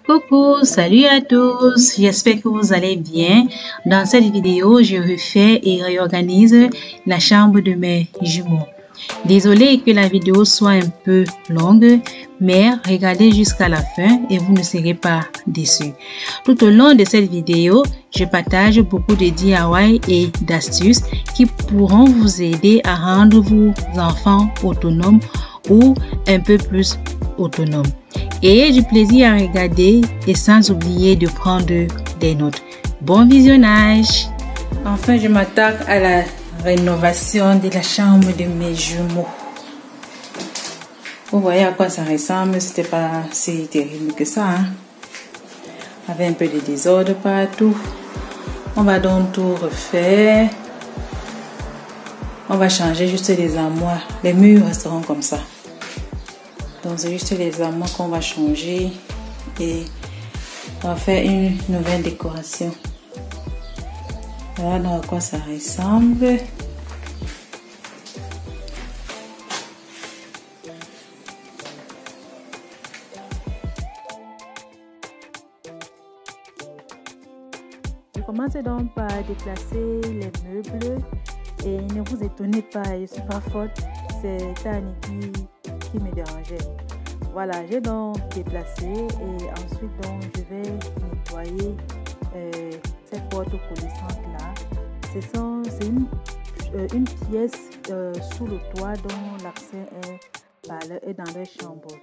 Coucou, salut à tous, j'espère que vous allez bien. Dans cette vidéo, je refais et réorganise la chambre de mes jumeaux. Désolée que la vidéo soit un peu longue, mais regardez jusqu'à la fin et vous ne serez pas déçus. Tout au long de cette vidéo, je partage beaucoup de DIY et d'astuces qui pourront vous aider à rendre vos enfants autonomes ou un peu plus autonomes. Et du plaisir à regarder et sans oublier de prendre des notes. Bon visionnage! Enfin, je m'attaque à la rénovation de la chambre de mes jumeaux. Vous voyez à quoi ça ressemble, c'était pas si terrible que ça, hein? Avec un peu de désordre partout. On va donc tout refaire. On va changer juste les armoires. Les murs resteront comme ça. Donc c'est juste les armoires qu'on va changer et on va faire une nouvelle décoration. Voilà donc à quoi ça ressemble. Je commence donc par déplacer les meubles et ne vous étonnez pas, je ne suis pas forte, c'est Tani qui me dérangeait. Voilà, j'ai donc déplacé et ensuite donc je vais nettoyer cette porte coulissante là. C'est une pièce sous le toit dont l'accès est dans les chambres.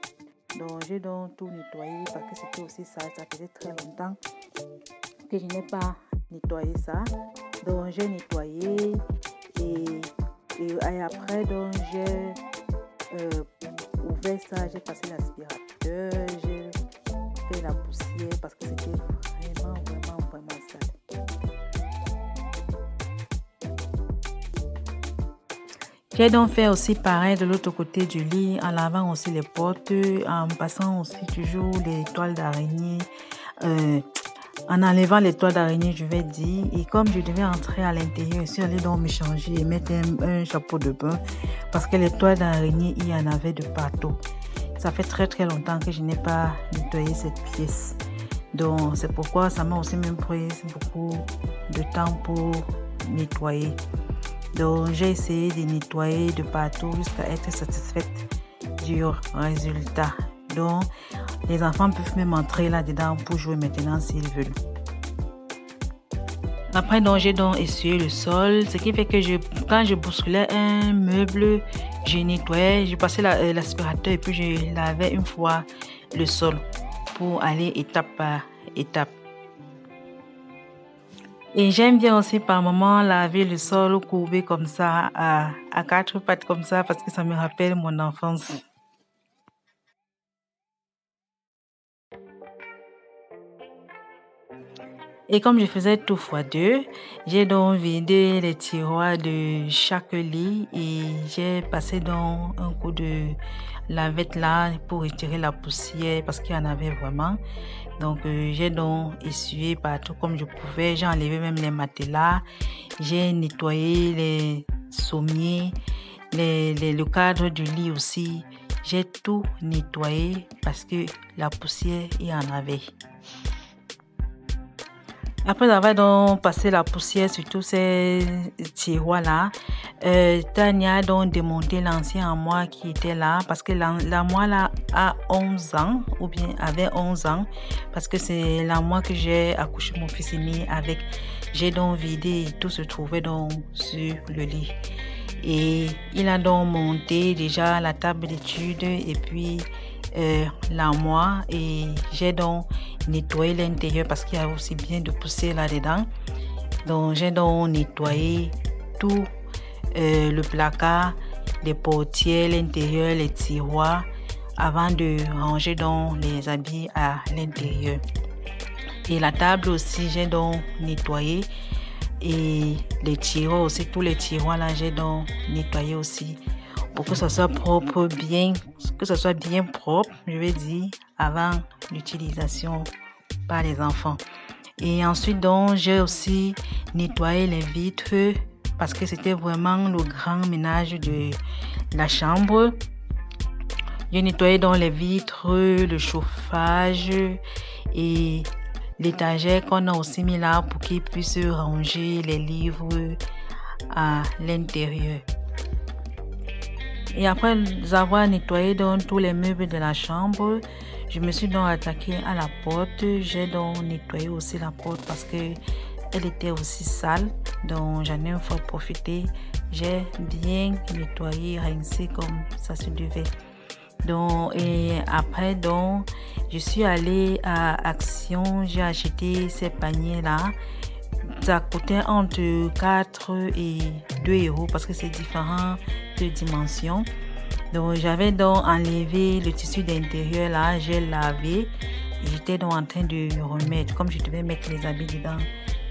Donc j'ai donc tout nettoyé parce que c'était aussi ça faisait très longtemps que je n'ai pas nettoyé ça. Donc j'ai nettoyé et après donc j'ai ouvert ça, j'ai passé l'aspirateur, j'ai fait la poussière parce que c'était vraiment sale. J'ai donc fait aussi pareil de l'autre côté du lit en lavant aussi les portes, en passant aussi toujours les toiles d'araignée, en enlevant les toiles d'araignée je vais dire, et comme je devais entrer à l'intérieur, je suis allée donc me changer et mettre un chapeau de bain parce que les toiles d'araignée il y en avait de partout. Ça fait très longtemps que je n'ai pas nettoyé cette pièce, donc c'est pourquoi ça m'a aussi même pris beaucoup de temps pour nettoyer. Donc j'ai essayé de nettoyer de partout jusqu'à être satisfaite du résultat. Donc les enfants peuvent même entrer là-dedans pour jouer maintenant s'ils veulent. Après donc j'ai donc essuyé le sol, ce qui fait que quand je bousculais un meuble, je nettoyais, je passais l'aspirateur et puis je lavais une fois le sol pour aller étape par étape. Et j'aime bien aussi par moment laver le sol courbé comme ça, à quatre pattes comme ça, parce que ça me rappelle mon enfance. Et comme je faisais tout fois deux, j'ai donc vidé les tiroirs de chaque lit et j'ai passé donc un coup de lavette là pour retirer la poussière parce qu'il y en avait vraiment. Donc j'ai donc essuyé partout comme je pouvais, j'ai enlevé même les matelas, j'ai nettoyé les sommiers, le cadre du lit aussi. J'ai tout nettoyé parce que la poussière il y en avait. Après avoir donc passé la poussière sur tous ces tiroirs-là, Tania a donc démonté l'ancien armoire qui était là parce que l'armoire là a 11 ans ou bien avait 11 ans parce que c'est l'armoire que j'ai accouché mon fils aîné avec. J'ai donc vidé et tout se trouvait donc sur le lit. Et il a donc monté déjà la table d'études et puis l'armoire et j'ai donc nettoyé l'intérieur parce qu'il y a aussi bien de poussière là-dedans. Donc j'ai donc nettoyé tout le placard, les portières, l'intérieur, les tiroirs avant de ranger donc les habits à l'intérieur. Et la table aussi j'ai donc nettoyé et les tiroirs aussi, tous les tiroirs là j'ai donc nettoyé aussi pour que ça soit propre, bien propre, je vais dire, avant l'utilisation par les enfants. Et ensuite donc j'ai aussi nettoyé les vitres parce que c'était vraiment le grand ménage de la chambre. J'ai nettoyé dans les vitres, le chauffage et l'étagère qu'on a aussi mis là pour qu'ils puissent ranger les livres à l'intérieur. Et après avoir nettoyé donc tous les meubles de la chambre, je me suis donc attaquée à la porte. J'ai donc nettoyé aussi la porte parce que elle était aussi sale. Donc j'en ai une fois profité. J'ai bien nettoyé, rincé comme ça se devait. Donc et après donc je suis allée à Action. J'ai acheté ces paniers là. Ça coûtait entre 4 et 2 euros parce que c'est différentes dimensions. Donc j'avais donc enlevé le tissu d'intérieur là, j'ai lavé et j'étais donc en train de remettre. Comme je devais mettre les habits dedans,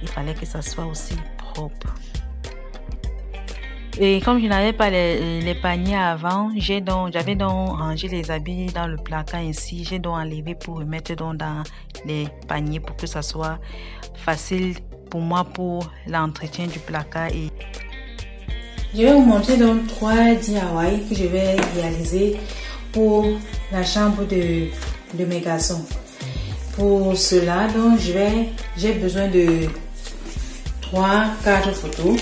il fallait que ça soit aussi propre. Et comme je n'avais pas les paniers avant, j'avais donc rangé les habits dans le placard ainsi. J'ai donc enlevé pour remettre donc dans les paniers pour que ça soit facile pour moi pour l'entretien du placard. Et je vais vous montrer donc 3 DIY que je vais réaliser pour la chambre de mes garçons. Pour cela, donc j'ai besoin de 4 photos.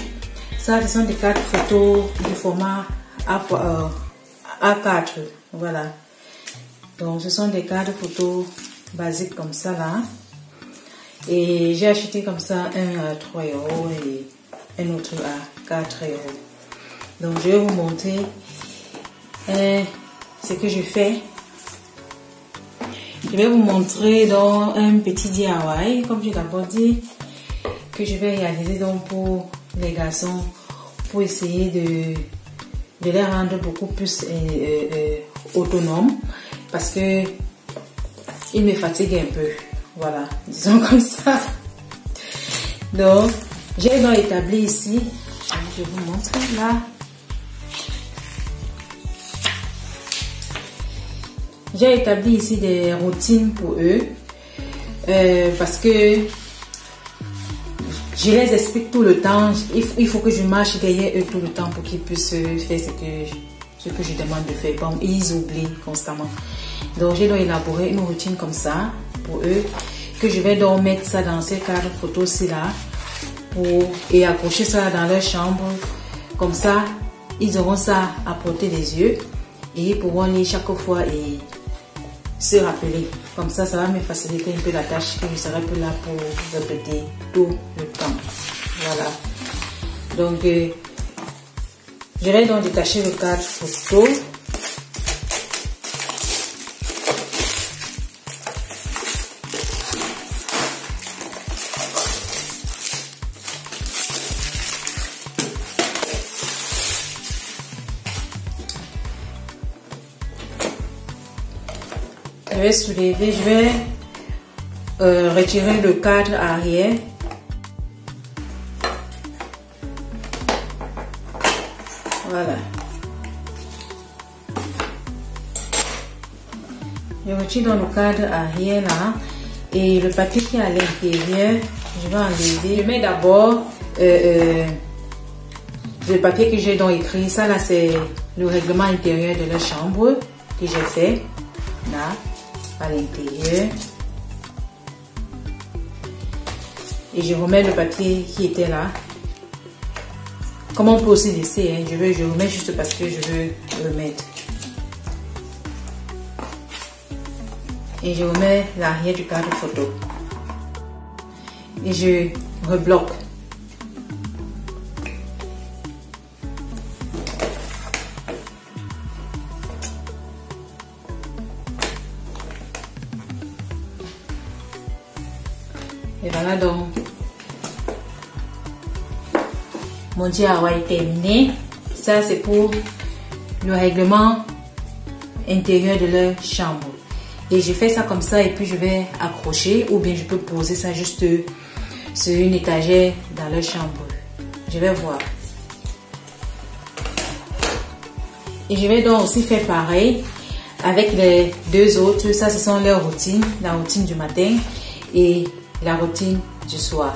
Ça, ce sont des 4 photos du format A4. Voilà. Donc, ce sont des 4 photos basiques comme ça là. Et j'ai acheté comme ça un à 3 euros et un autre à 4 euros. Donc, je vais vous montrer ce que je fais. Je vais vous montrer dans un petit DIY, comme j'ai d'abord dit, que je vais réaliser donc pour les garçons, pour essayer de les rendre beaucoup plus autonomes, parce que ils me fatiguent un peu. Voilà, disons comme ça. Donc, j'ai donc établi ici, je vais vous montrer là. J'ai établi ici des routines pour eux parce que je les explique tout le temps. Il faut que je marche derrière eux tout le temps pour qu'ils puissent faire ce que je demande de faire. Bon, ils oublient constamment. Donc, j'ai donc élaboré une routine comme ça pour eux, que je vais donc mettre ça dans ces 4 photos-ci là et accrocher ça dans leur chambre. Comme ça, ils auront ça à portée des yeux et ils pourront lire chaque fois et se rappeler. Comme ça, ça va me faciliter un peu la tâche, que je serai plus là pour répéter tout le temps. Voilà. Donc, je vais donc détacher le 4 photos. Je vais soulever, je vais retirer le cadre arrière. Voilà. Je retire dans le cadre arrière là et le papier qui est à l'intérieur, je vais enlever. Je mets d'abord le papier que j'ai donc écrit. Ça là, c'est le règlement intérieur de la chambre que j'ai fait là. À l'intérieur et je remets le papier qui était là, comme on peut aussi laisser, hein. Je remets juste parce que je veux remettre et je remets l'arrière du cadre photo et je rebloque. Et voilà donc, mon DIY est terminé. Ça c'est pour le règlement intérieur de leur chambre. Et je fais ça comme ça et puis je vais accrocher ou bien je peux poser ça juste sur une étagère dans leur chambre. Je vais voir. Et je vais donc aussi faire pareil avec les 2 autres. Ça ce sont leurs routines, la routine du matin et la routine du soir.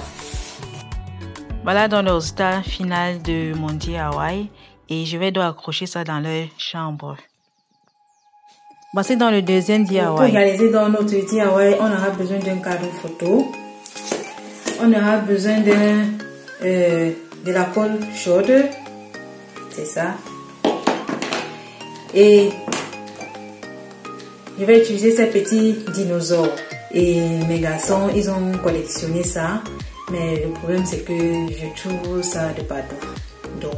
Voilà donc le résultat final de mon DIY et je vais donc accrocher ça dans leur chambre. Voici dans le deuxième DIY. Pour réaliser dans notre DIY, on aura besoin d'un cadre photo. On aura besoin de la colle chaude. C'est ça. Et je vais utiliser ces petits dinosaures. Et mes garçons, ils ont collectionné ça. Mais le problème, c'est que je trouve ça de partout. Donc,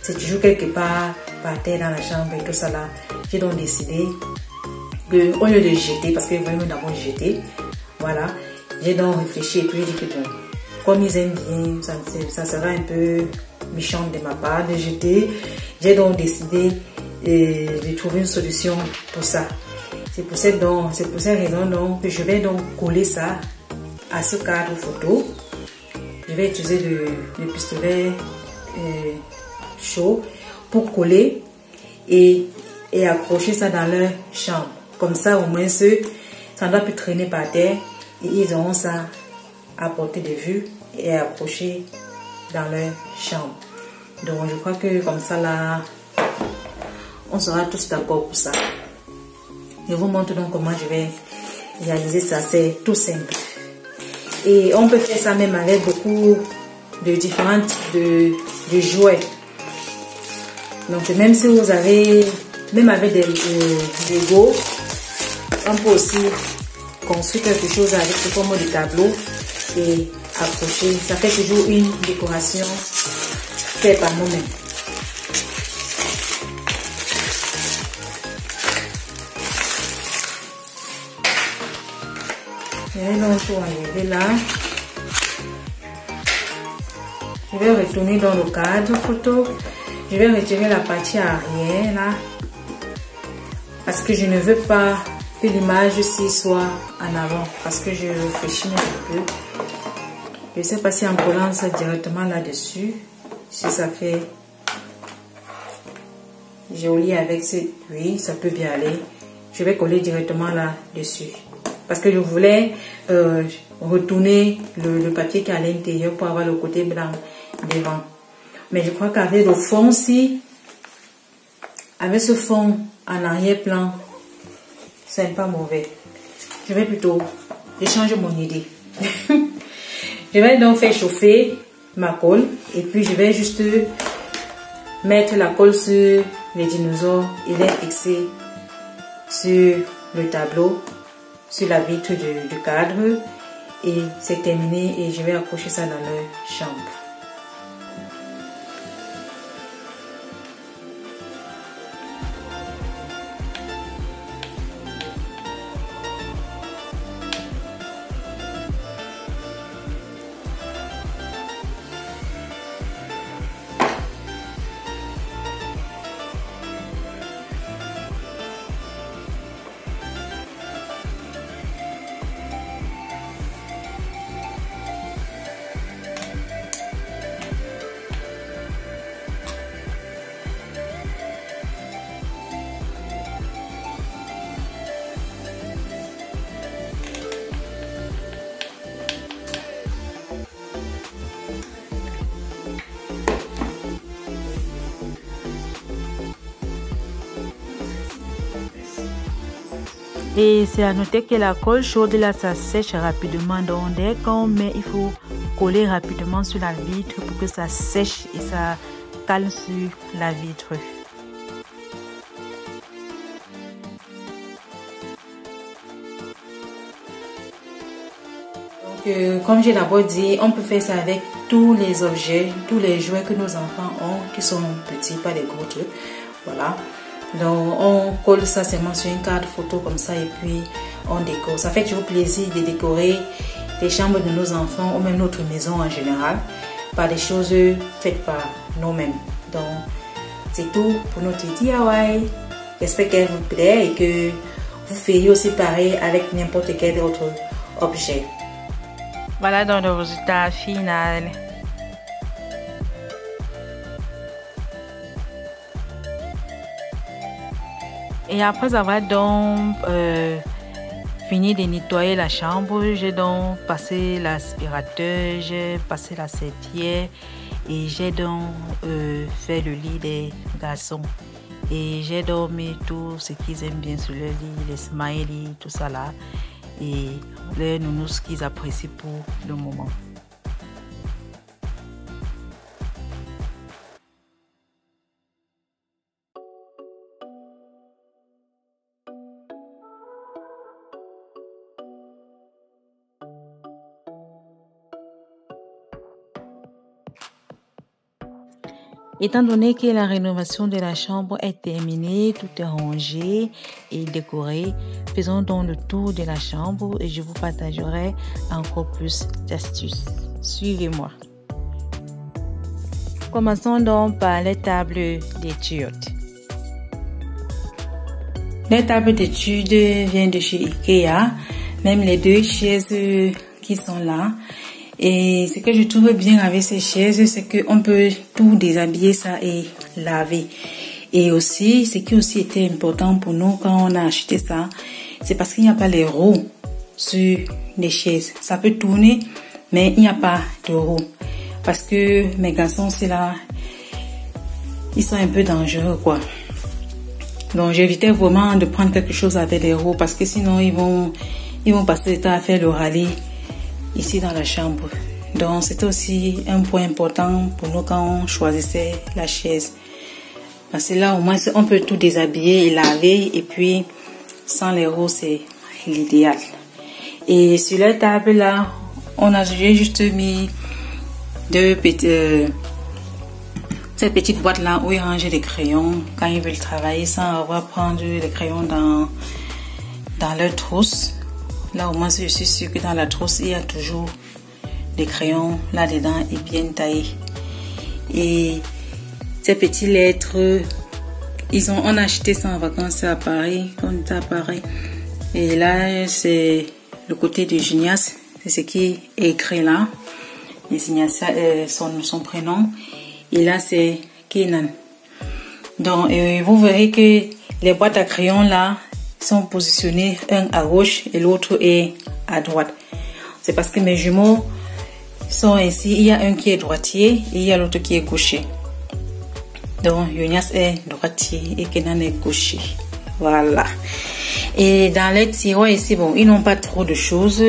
c'est toujours quelque part par terre dans la chambre et tout ça là. J'ai donc décidé que, au lieu de jeter, parce que vraiment d'abord jeter, voilà, j'ai donc réfléchi et puis j'ai dit que bon, comme ils aiment bien, ça sera un peu méchant de ma part de jeter. J'ai donc décidé de trouver une solution pour ça. C'est pour cette raison donc que je vais donc coller ça à ce cadre photo. Je vais utiliser le pistolet chaud pour coller et accrocher ça dans leur chambre. Comme ça, au moins, ça ne doit plus traîner par terre et ils auront ça à portée de vue et accroché dans leur chambre. Donc, je crois que comme ça, là, on sera tous d'accord pour ça. Je vous montre donc comment je vais réaliser ça. C'est tout simple. Et on peut faire ça même avec beaucoup de différents types de jouets. Donc même si vous avez, même avec des Lego, on peut aussi construire quelque chose avec ce forme de tableau et accrocher. Ça fait toujours une décoration faite par nous-mêmes. Je vais donc tout enlever là. Je vais retourner dans le cadre photo. Je vais retirer la partie arrière là. Parce que je ne veux pas que l'image-ci soit en avant. Parce que je réfléchis un peu. Je ne sais pas si en collant ça directement là-dessus, si ça fait joli avec cette oui, ça peut bien aller. Je vais coller directement là-dessus. Parce que je voulais retourner le papier qui est à l'intérieur pour avoir le côté blanc devant. Mais je crois qu'avec le fond-ci, avec ce fond en arrière-plan, c'est pas mauvais. Je vais plutôt changer mon idée. Je vais donc faire chauffer ma colle et puis je vais juste mettre la colle sur les dinosaures et les fixer sur le tableau, sur la vitre du cadre et c'est terminé et je vais accrocher ça dans leur chambre. Et c'est à noter que la colle chaude là, ça sèche rapidement. Donc dès qu'on met, il faut coller rapidement sur la vitre pour que ça sèche et ça cale sur la vitre. Donc, comme j'ai d'abord dit, on peut faire ça avec tous les objets, tous les jouets que nos enfants ont, qui sont petits, pas des gros trucs. Voilà. Donc on colle ça seulement sur une carte photo comme ça et puis on décore. Ça fait toujours plaisir de décorer les chambres de nos enfants ou même notre maison en général par des choses faites par nous-mêmes. Donc c'est tout pour notre DIY. J'espère qu'elle vous plaît et que vous feriez aussi pareil avec n'importe quel autre objet. Voilà donc le résultat final. Et après avoir donc fini de nettoyer la chambre, j'ai donc passé l'aspirateur, j'ai passé la serpillière et j'ai donc fait le lit des garçons. Et j'ai dormi tout ce qu'ils aiment bien sur le lit, les smileys, tout ça là. Et les nounous qu'ils apprécient pour le moment. Étant donné que la rénovation de la chambre est terminée, tout est rangé et décoré, faisons donc le tour de la chambre et je vous partagerai encore plus d'astuces. Suivez-moi. Commençons donc par les tables d'études. Les tables d'études viennent de chez Ikea, même les deux chaises qui sont là. Et ce que je trouve bien avec ces chaises, c'est qu'on peut tout déshabiller ça et laver. Et aussi, ce qui aussi était important pour nous quand on a acheté ça, c'est parce qu'il n'y a pas les roues sur les chaises. Ça peut tourner, mais il n'y a pas de roues. Parce que mes garçons, c'est là, ils sont un peu dangereux, quoi. Donc, j'évitais vraiment de prendre quelque chose avec les roues parce que sinon, ils vont passer le temps à faire le rallye ici dans la chambre. Donc c'était aussi un point important pour nous quand on choisissait la chaise. Parce que là au moins on peut tout déshabiller et laver et puis sans les roues c'est l'idéal. Et sur la table là, j'ai juste mis deux ces petites boîtes là où ils rangent les crayons quand ils veulent travailler sans avoir à prendre les crayons dans leur trousse. Là au moins je suis sûre que dans la trousse il y a toujours des crayons là-dedans et bien taillés. Et ces petits lettres, on a acheté ça en vacances à Paris, quand on était à Paris. Et là c'est le côté de Junias, c'est ce qui est écrit là. Et Junias, son prénom. Et là c'est Kenan. Donc vous verrez que les boîtes à crayons là sont positionnés un à gauche et l'autre est à droite. C'est parce que mes jumeaux sont ainsi. Il y a un qui est droitier et il y a l'autre qui est gaucher. Donc Jonas est droitier et Kenan est gaucher. Voilà. Et dans les tiroirs ici, bon, ils n'ont pas trop de choses.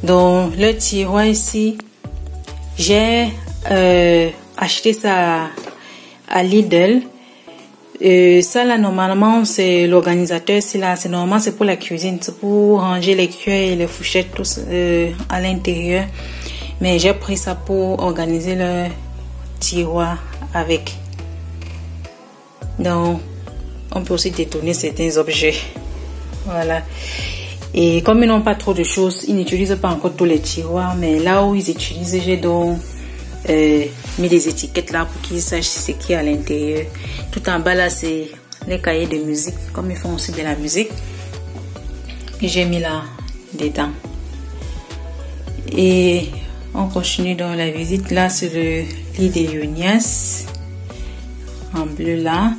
Dans le tiroir ici, j'ai acheté ça à Lidl. Ça là normalement c'est l'organisateur, c'est là, c'est normalement c'est pour la cuisine, c'est pour ranger les cuillères et les fourchettes tous à l'intérieur. Mais j'ai pris ça pour organiser le tiroir avec. Donc on peut aussi détourner certains objets. Voilà. Et comme ils n'ont pas trop de choses, ils n'utilisent pas encore tous les tiroirs, mais là où ils utilisent, j'ai donc mis des étiquettes là pour qu'ils sachent ce qu'il y a à l'intérieur. Tout en bas là c'est les cahiers de musique, comme ils font aussi de la musique, que j'ai mis là dedans. Et on continue dans la visite. Là c'est le lit de Jonas en bleu là.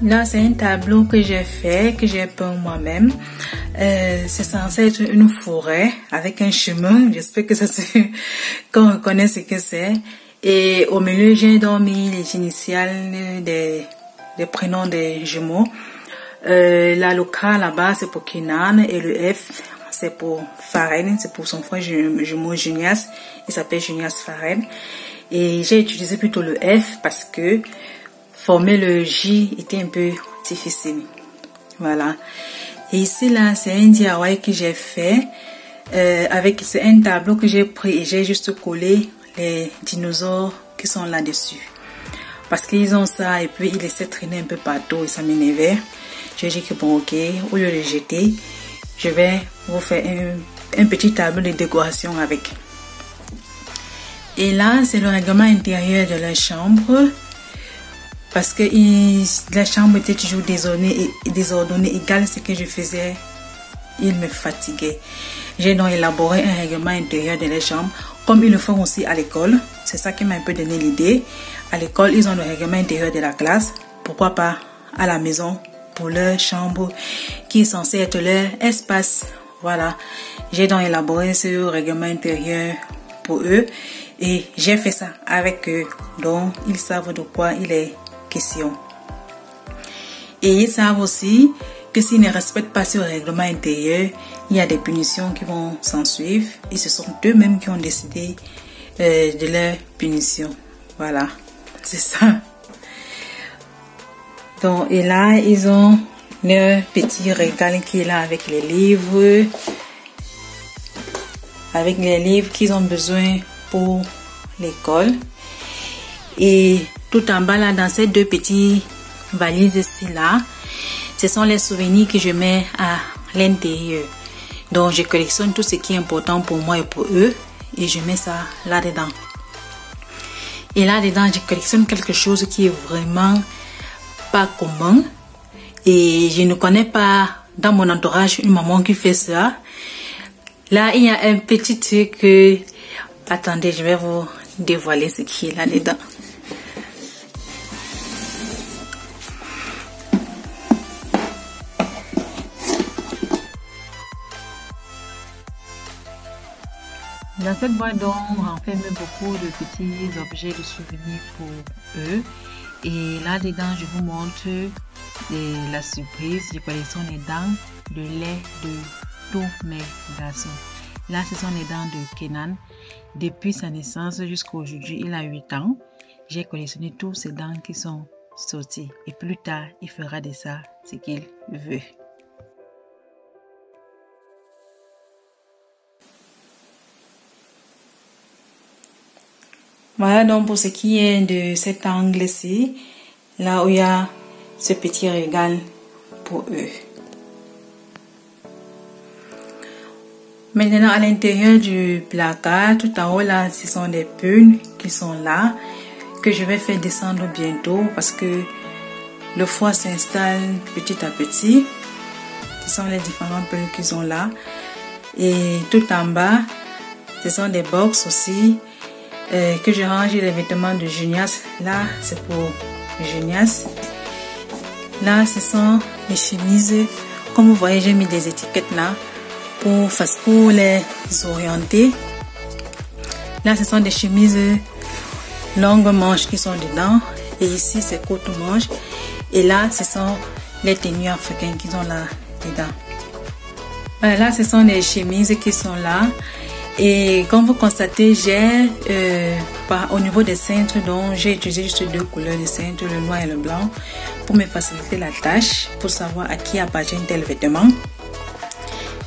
Là c'est un tableau que j'ai fait, que j'ai peint moi-même. C'est censé être une forêt avec un chemin. J'espère que ça qu'on reconnaît ce que c'est. Et au milieu j'ai donc mis les initiales des prénoms des jumeaux. La le K là-bas c'est pour Kenan et le F c'est pour Faren, c'est pour son frère jumeau Junias. Il s'appelle Junias Faren. Et j'ai utilisé plutôt le F parce que former le J était un peu difficile. Voilà. Et ici là c'est un DIY que j'ai fait c'est un tableau que j'ai pris et j'ai juste collé les dinosaures qui sont là dessus parce qu'ils ont ça et puis ils laissaient traîner un peu partout et ça m'énervait. J'ai dit que bon ok, au lieu de les jeter, je vais vous faire un petit tableau de décoration avec. Et là c'est le règlement intérieur de la chambre. Parce que la chambre était toujours désordonnée, égal ce que je faisais, il me fatiguait. J'ai donc élaboré un règlement intérieur de la chambre, comme ils le font aussi à l'école. C'est ça qui m'a un peu donné l'idée. À l'école, ils ont le règlement intérieur de la classe. Pourquoi pas à la maison pour leur chambre, qui est censé être leur espace. Voilà. J'ai donc élaboré ce règlement intérieur pour eux. Et j'ai fait ça avec eux. Donc, ils savent de quoi il est question. Et ils savent aussi que s'ils ne respectent pas ce règlement intérieur, il y a des punitions qui vont s'en suivre. Et ce sont eux-mêmes qui ont décidé de leur punition. Voilà, c'est ça. Donc, et là, ils ont leur petit régal qui est là avec les livres. Avec les livres qu'ils ont besoin pour l'école. Et tout en bas là, dans ces deux petits valises ici là, ce sont les souvenirs que je mets à l'intérieur. Donc je collectionne tout ce qui est important pour moi et pour eux et je mets ça là-dedans. Et là-dedans, je collectionne quelque chose qui est vraiment pas commun. Et je ne connais pas dans mon entourage une maman qui fait ça. Là, il y a un petit truc que... Attendez, je vais vous dévoiler ce qui est là-dedans. Dans cette boîte, on renferme beaucoup de petits objets de souvenirs pour eux. Et là-dedans, je vous montre la surprise. Je collectionne les dents de lait de tous mes garçons. Là, ce sont les dents de Kenan. Depuis sa naissance jusqu'à aujourd'hui, il a 8 ans. J'ai collectionné tous ces dents qui sont sorties. Et plus tard, il fera de ça ce qu'il veut. Voilà donc pour ce qui est de cet angle-ci, là où il y a ce petit régal pour eux. Maintenant, à l'intérieur du placard, tout en haut là, ce sont des pulls qui sont là, que je vais faire descendre bientôt parce que le foie s'installe petit à petit. Ce sont les différents pulls qui sont là. Et tout en bas, ce sont des box aussi. Que je range les vêtements de Junias. Là, c'est pour Junias. Là, ce sont les chemises. Comme vous voyez, j'ai mis des étiquettes là pour les orienter. Là, ce sont des chemises longues manches qui sont dedans. Et ici, c'est courte manche. Et là, ce sont les tenues africaines qui sont là dedans. Voilà, là, ce sont les chemises qui sont là. Et comme vous constatez, j'ai au niveau des cintres, donc j'ai utilisé juste deux couleurs de cintre, le noir et le blanc, pour me faciliter la tâche, pour savoir à qui appartient tel vêtement.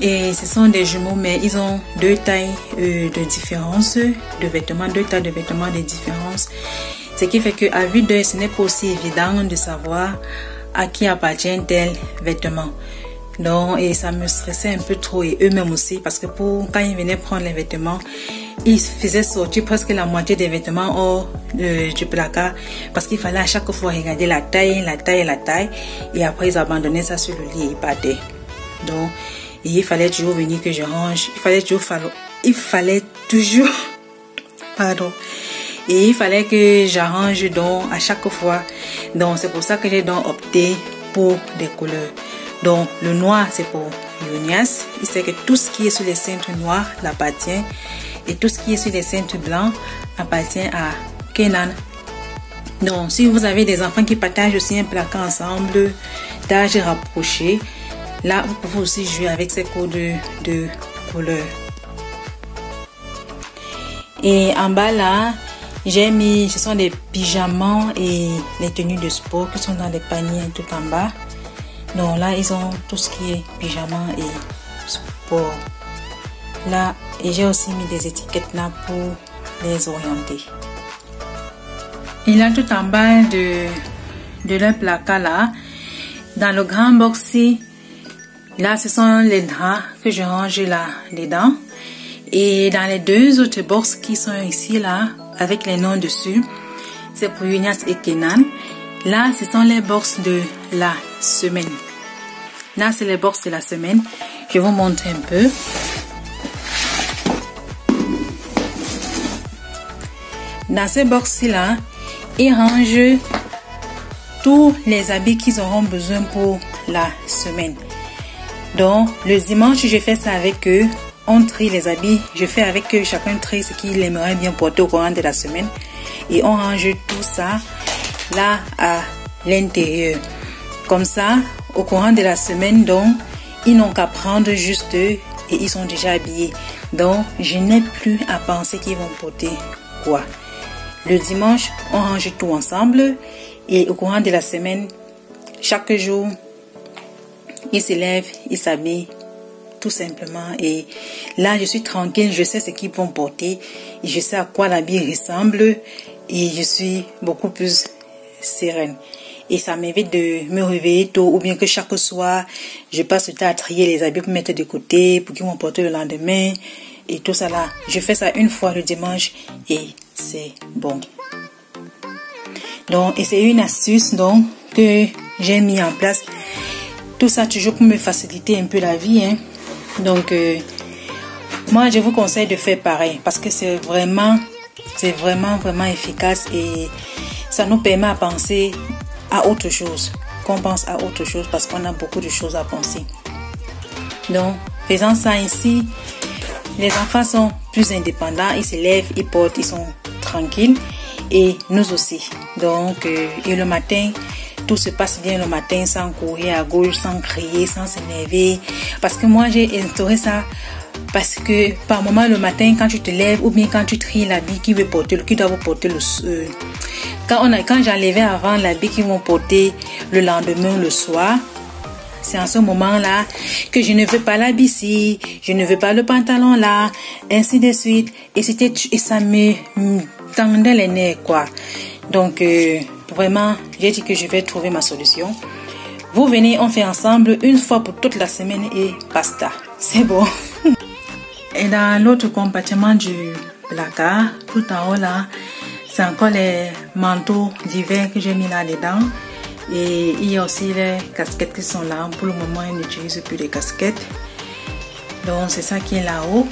Et ce sont des jumeaux, mais ils ont deux tailles de différence de vêtements, deux tailles de vêtements de différence. Ce qui fait qu'à vue d'œil, ce n'est pas aussi évident de savoir à qui appartient tel vêtement. Donc, et ça me stressait un peu trop, et eux-mêmes aussi, parce que quand ils venaient prendre les vêtements, ils faisaient sortir presque la moitié des vêtements hors du placard, parce qu'il fallait à chaque fois regarder la taille, et après ils abandonnaient ça sur le lit et ils partaient. Donc, et il fallait toujours venir que je range, pardon, et il fallait que j'arrange donc à chaque fois. Donc, c'est pour ça que j'ai donc opté pour des couleurs. Donc, le noir, c'est pour Junias. Il sait que tout ce qui est sur les cintres noirs l'appartient. Et tout ce qui est sur les cintres blancs appartient à Kenan. Donc, si vous avez des enfants qui partagent aussi un placard ensemble, d'âge rapproché, là, vous pouvez aussi jouer avec ces codes de couleurs. Et en bas, là, j'ai mis, ce sont des pyjamas et les tenues de sport qui sont dans des paniers tout en bas. Donc là, ils ont tout ce qui est pyjama et sport. Là, et j'ai aussi mis des étiquettes là pour les orienter. Et là, tout en bas de leur placard là, dans le grand box-ci, là, ce sont les draps que je range là dedans. Et dans les deux autres box qui sont ici là, avec les noms dessus, c'est pour Junias et Kenan. Là, ce sont les box de la semaine. Là, c'est les box de la semaine. Je vais vous montrer un peu. Dans ces box-là, ils rangent tous les habits qu'ils auront besoin pour la semaine. Donc, le dimanche, je fais ça avec eux. On trie les habits. Je fais avec eux, chacun trie ce qu'il aimerait bien porter au courant de la semaine. Et on range tout ça là à l'intérieur. Comme ça, au courant de la semaine, donc, ils n'ont qu'à prendre juste et ils sont déjà habillés. Donc, je n'ai plus à penser qu'ils vont porter quoi. Le dimanche, on range tout ensemble et au courant de la semaine, chaque jour, ils se lèvent, ils s'habillent tout simplement. Et là, je suis tranquille, je sais ce qu'ils vont porter et je sais à quoi l'habit ressemble et je suis beaucoup plus sereine. Et ça m'évite de me réveiller tôt ou bien que chaque soir, je passe le temps à trier les habits pour mettre de côté, pour qu'ils vont porter le lendemain et tout ça là. Je fais ça une fois le dimanche et c'est bon. Donc, et c'est une astuce donc que j'ai mis en place. Tout ça toujours pour me faciliter un peu la vie. Hein. Donc, moi, je vous conseille de faire pareil parce que c'est vraiment efficace et ça nous permet à penser à autre chose, qu'on pense à autre chose parce qu'on a beaucoup de choses à penser. Donc, faisant ça ici, les enfants sont plus indépendants, ils se lèvent, ils portent, ils sont tranquilles et nous aussi. Donc, et le matin, tout se passe bien le matin sans courir à gauche, sans crier, sans s'énerver. Parce que moi, j'ai instauré ça parce que par moment le matin, quand tu te lèves ou bien quand tu tries l'habit qui doit porter le quand j'enlevais avant l'habit qu'ils vont porter le lendemain, le soir, c'est en ce moment-là que je ne veux pas l'habit-ci, je ne veux pas le pantalon là, ainsi de suite. Et ça me tendait les nerfs, quoi. Donc, vraiment, j'ai dit que je vais trouver ma solution. Vous venez, on fait ensemble une fois pour toute la semaine et basta. C'est bon. Et dans l'autre compartiment du placard, tout en haut là, c'est encore les manteaux d'hiver que j'ai mis là-dedans. Et il y a aussi les casquettes qui sont là. Pour le moment, ils n'utilisent plus les casquettes. Donc, c'est ça qui est là-haut.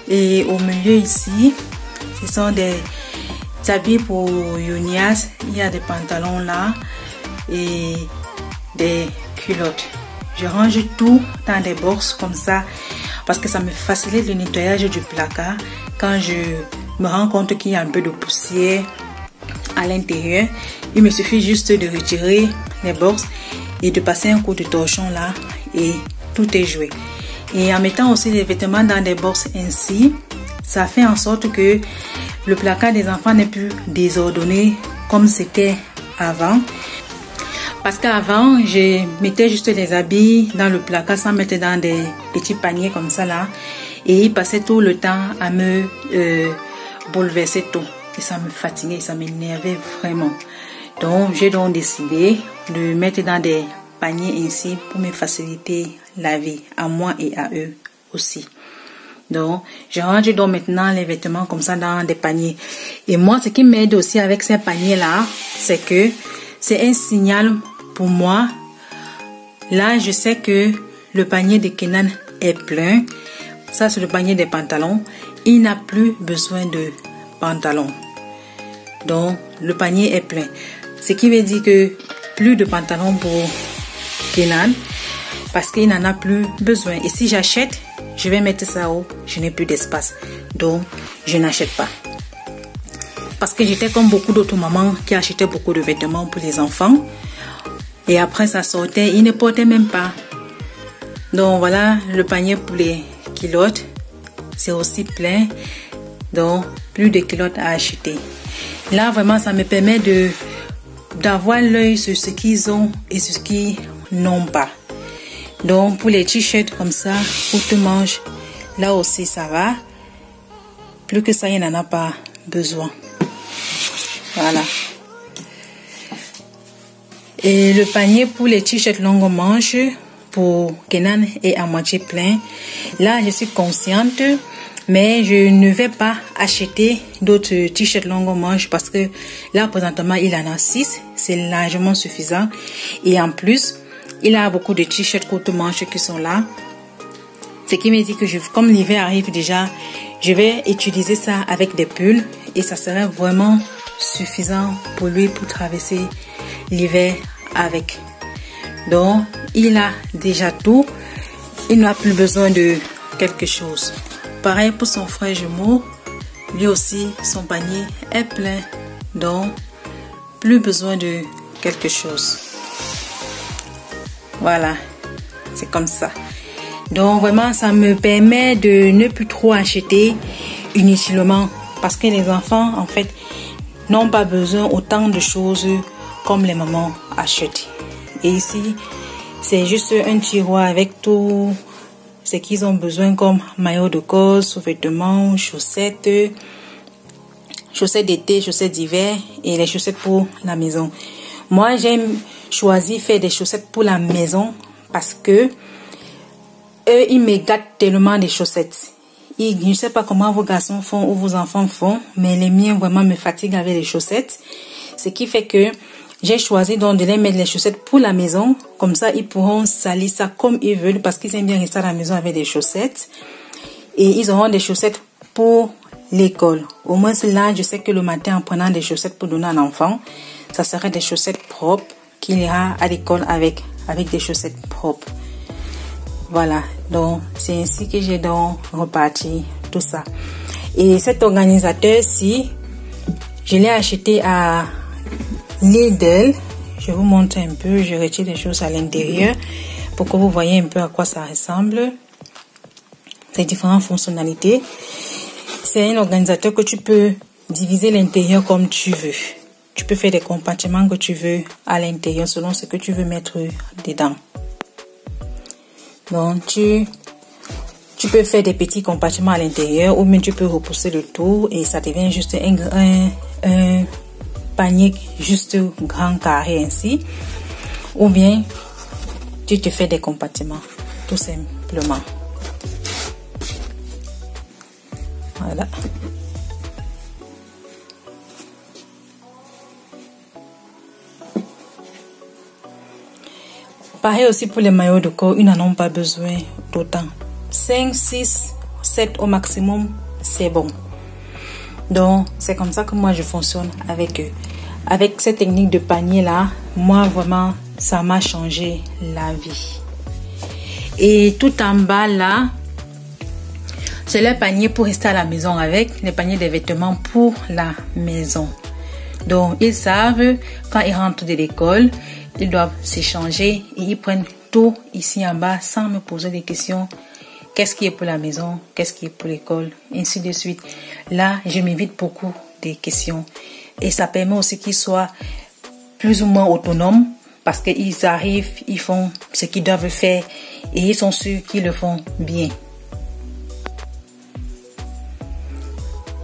Et au milieu ici, ce sont des habits pour Yunias. Il y a des pantalons là et des culottes. Je range tout dans des boxes comme ça parce que ça me facilite le nettoyage du placard quand je me rends compte qu'il y a un peu de poussière à l'intérieur. Il me suffit juste de retirer les boxes et de passer un coup de torchon là et tout est joué. Et en mettant aussi les vêtements dans des boxes ainsi, ça fait en sorte que le placard des enfants n'est plus désordonné comme c'était avant. Parce qu'avant, je mettais juste les habits dans le placard sans mettre dans des petits paniers comme ça là. Et ils passaient tout le temps à me bouleverser tout. Et ça me fatiguait, ça m'énervait vraiment. Donc, j'ai donc décidé de mettre dans des paniers ainsi pour me faciliter la vie, à moi et à eux aussi. Donc, je range donc maintenant les vêtements comme ça dans des paniers. Et moi, ce qui m'aide aussi avec ces paniers-là, c'est que c'est un signal pour moi. Là, je sais que le panier de Kenan est plein. Ça, c'est le panier des pantalons. Il n'a plus besoin de pantalons. Donc, le panier est plein. Ce qui veut dire que plus de pantalons pour Kenan parce qu'il n'en a plus besoin. Et si j'achète, je vais mettre ça haut. Je n'ai plus d'espace. Donc, je n'achète pas. Parce que j'étais comme beaucoup d'autres mamans qui achetaient beaucoup de vêtements pour les enfants. Et après, ça sortait. Ils ne portaient même pas. Donc, voilà le panier pour les culottes. C'est aussi plein. Donc, plus de culottes à acheter. Là, vraiment, ça me permet d'avoir l'œil sur ce qu'ils ont et sur ce qu'ils n'ont pas. Donc, pour les t-shirts comme ça, courte manche, là aussi, ça va. Plus que ça, il n'en a pas besoin. Voilà. Et le panier pour les t-shirts longue manche pour Kenan est à moitié plein. Là, je suis consciente, mais je ne vais pas acheter d'autres t-shirts longue manche parce que là, présentement, il en a 6. C'est largement suffisant. Et en plus, il a beaucoup de t-shirts courte manche qui sont là. Ce qui me dit que comme l'hiver arrive déjà, je vais utiliser ça avec des pulls et ça serait vraiment suffisant pour lui pour traverser l'hiver avec. Donc, il a déjà tout. Il n'a plus besoin de quelque chose. Pareil pour son frère jumeau. Lui aussi, son panier est plein. Donc, plus besoin de quelque chose. Voilà, c'est comme ça. Donc vraiment, ça me permet de ne plus trop acheter inutilement. Parce que les enfants, en fait, n'ont pas besoin autant de choses comme les mamans achètent. Et ici, c'est juste un tiroir avec tout ce qu'ils ont besoin comme maillot de cause, sous-vêtements, chaussettes, chaussettes d'été, chaussettes d'hiver et les chaussettes pour la maison. Moi, j'aime choisir faire des chaussettes pour la maison parce que eux, ils me gâtent tellement des chaussettes. Je ne sais pas comment vos garçons font ou vos enfants font, mais les miens vraiment me fatiguent avec les chaussettes. Ce qui fait que j'ai choisi donc de les mettre les chaussettes pour la maison. Comme ça, ils pourront salir ça comme ils veulent parce qu'ils aiment bien rester à la maison avec des chaussettes. Et ils auront des chaussettes pour l'école. Au moins là, je sais que le matin, en prenant des chaussettes pour donner à l'enfant, ça serait des chaussettes propres qu'il ira à l'école avec des chaussettes propres. Voilà, donc c'est ainsi que j'ai donc reparti tout ça. Et cet organisateur-ci, je l'ai acheté à Lidl. Je vous montre un peu, je retire les choses à l'intérieur pour que vous voyez un peu à quoi ça ressemble. Les différentes fonctionnalités. C'est un organisateur que tu peux diviser l'intérieur comme tu veux. Tu peux faire des compartiments que tu veux à l'intérieur selon ce que tu veux mettre dedans. Donc, tu peux faire des petits compartiments à l'intérieur ou bien tu peux repousser le tout et ça devient juste un panier juste grand carré ainsi. Ou bien, tu te fais des compartiments, tout simplement. Voilà. Pareil aussi pour les maillots de corps, ils n'en ont pas besoin d'autant. 5, 6, 7 au maximum, c'est bon. Donc, c'est comme ça que moi je fonctionne avec eux. Avec cette technique de panier là, moi vraiment, ça m'a changé la vie. Et tout en bas là, c'est le panier pour rester à la maison avec, les paniers des vêtements pour la maison. Donc, ils savent, quand ils rentrent de l'école, ils doivent s'échanger et ils prennent tout ici en bas sans me poser des questions. Qu'est-ce qui est pour la maison? Qu'est-ce qui est pour l'école? Ainsi de suite. Là, je m'évite beaucoup des questions. Et ça permet aussi qu'ils soient plus ou moins autonomes parce qu'ils arrivent, ils font ce qu'ils doivent faire et ils sont sûrs qu'ils le font bien.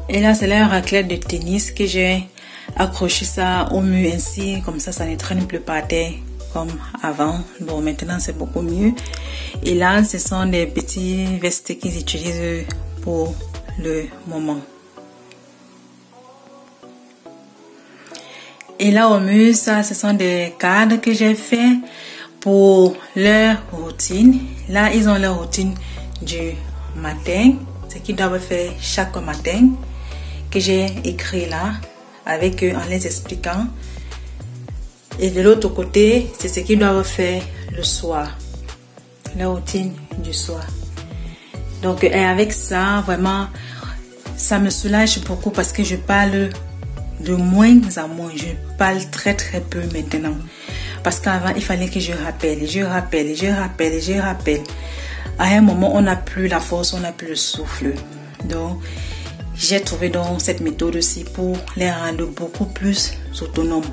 Et là, c'est la raclette de tennis que j'ai accroché ça au mur ainsi, comme ça ne traîne plus par terre comme avant. Bon, maintenant c'est beaucoup mieux. Et là, ce sont des petits vestes qu'ils utilisent pour le moment. Et là au mur, ça, ce sont des cadres que j'ai fait pour leur routine. Là, ils ont leur routine du matin, ce qu'ils doivent faire chaque matin, que j'ai écrit là avec eux en les expliquant. Et de l'autre côté, c'est ce qu'ils doivent faire le soir, la routine du soir. Donc avec ça, vraiment, ça me soulage beaucoup parce que je parle de moins en moins. Je parle très peu maintenant. Parce qu'avant, il fallait que je rappelle. À un moment, on n'a plus la force, on n'a plus le souffle. Donc, j'ai trouvé donc cette méthode aussi pour les rendre beaucoup plus autonomes.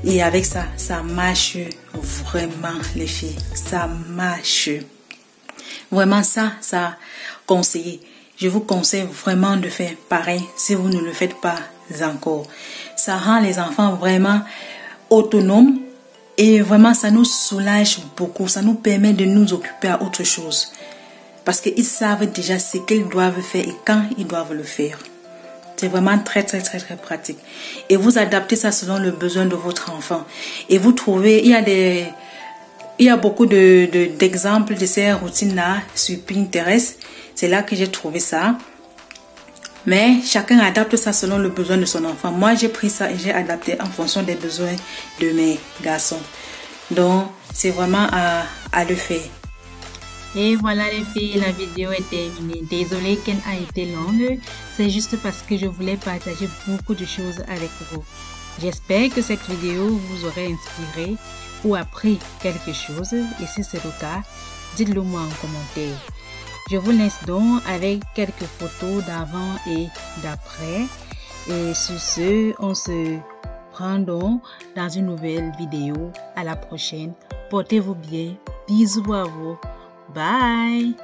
Et avec ça, ça marche vraiment les filles. Ça marche. Vraiment ça conseillé. Je vous conseille vraiment de faire pareil si vous ne le faites pas encore. Ça rend les enfants vraiment autonomes et vraiment ça nous soulage beaucoup. Ça nous permet de nous occuper à autre chose. Parce qu'ils savent déjà ce qu'ils doivent faire et quand ils doivent le faire. C'est vraiment très pratique. Et vous adaptez ça selon le besoin de votre enfant. Et vous trouvez, il y a beaucoup d'exemples de ces routines-là sur Pinterest. C'est là que j'ai trouvé ça. Mais chacun adapte ça selon le besoin de son enfant. Moi, j'ai pris ça et j'ai adapté en fonction des besoins de mes garçons. Donc, c'est vraiment à le faire. Et voilà les filles, la vidéo est terminée. Désolée qu'elle a été longue. C'est juste parce que je voulais partager beaucoup de choses avec vous. J'espère que cette vidéo vous aura inspiré ou appris quelque chose. Et si c'est le cas, dites-le moi en commentaire. Je vous laisse donc avec quelques photos d'avant et d'après. Et sur ce, on se prend donc dans une nouvelle vidéo. À la prochaine. Portez-vous bien. Bisous à vous. Bye.